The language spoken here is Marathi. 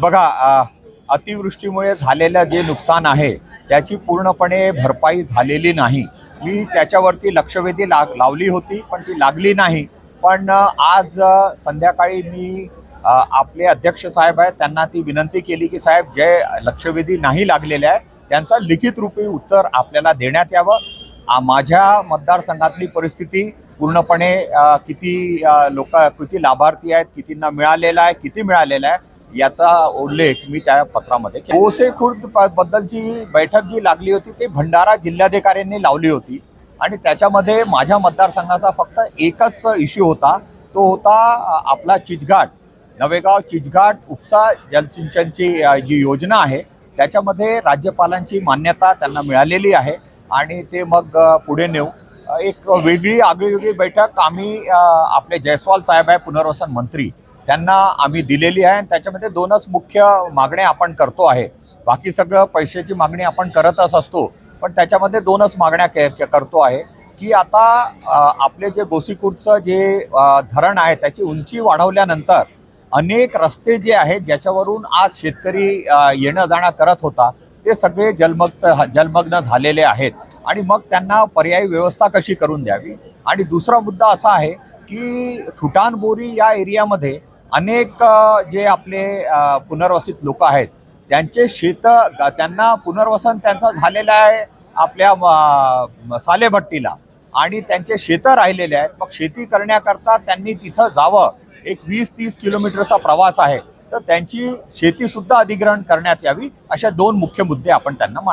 बघा, अतिवृष्टीमुळे झालेलं जे नुकसान आहे त्याची पूर्णपणे भरपाई झालेली नाही. मी त्याच्यावरती लक्षवेधी लावली होती, पण ती लागली नाही. पण आज संध्याकाळी मी आपले अध्यक्ष साहेब आहेत त्यांना ती विनंती केली की साहेब, जे लक्षवेधी नाही लागलेले आहे त्यांचा लिखित रूपी उत्तर आपल्याला देण्यात यावं. माझ्या मतदारसंघातली परिस्थिती पूर्णपणे किती लाभार्थी आहेत, कितींना मिळालेला आहे, किती मिळालेला आहे याचा उल्लेख मी त्या पत्रामध्ये केला. गोसे खुर्द बद्दलची बैठक जी लागली होती ते भंडारा जिल्हाधिकाऱ्यांनी लावली होती आणि त्याच्यामध्ये माझ्या मतदारसंघाचा फक्त एकच इश्यू होता. तो होता आपला चिचघाट, नवेगाव चिचघाट उपसा जलसिंचनची जी योजना आहे त्याच्यामध्ये राज्यपालांची मान्यता त्यांना मिळालेली आहे आणि ते मग पुढे नेऊ. एक आगळीवेगळी बैठक आम्ही आपले जयस्वाल साहेब आहे पुनर्वसन मंत्री, त्यांना आम्ही दिलेली आहे. आणि त्याच्यामध्ये दोनच मुख्य मागण्या आपण करतो आहे. बाकी सगळं पैशाची मागणी आपण करतच असतो, पण त्याच्यामध्ये दोनच मागण्या करतो आहे की आता आपले जे गोसीखुर्दचं जे धरण आहे त्याची उंची वाढवल्यानंतर अनेक रस्ते जे आहेत ज्याच्यावरून आज शेतकरी येणं जाणं करत होता ते सगळे जलमग्न झालेले आहेत आणि मग त्यांना पर्यायी व्यवस्था कशी करून द्यावी. आणि दुसरा मुद्दा असा आहे की थुटानबोरी या एरियामध्ये अनेक जे आपले पुनर्वसित लोक आहेत त्यांचे त्यांना पुनर्वसन त्यांचं झालेलं आहे आपल्या सालेभट्टीला आणि त्यांचे शेतं राहिलेले आहेत. मग शेती करण्याकरता त्यांनी तिथं जावं, एक 20-30 किलोमीटरचा प्रवास आहे, तर त्यांची शेतीसुद्धा अधिग्रहण करण्यात यावी. अशा दोन मुख्य मुद्दे आपण त्यांना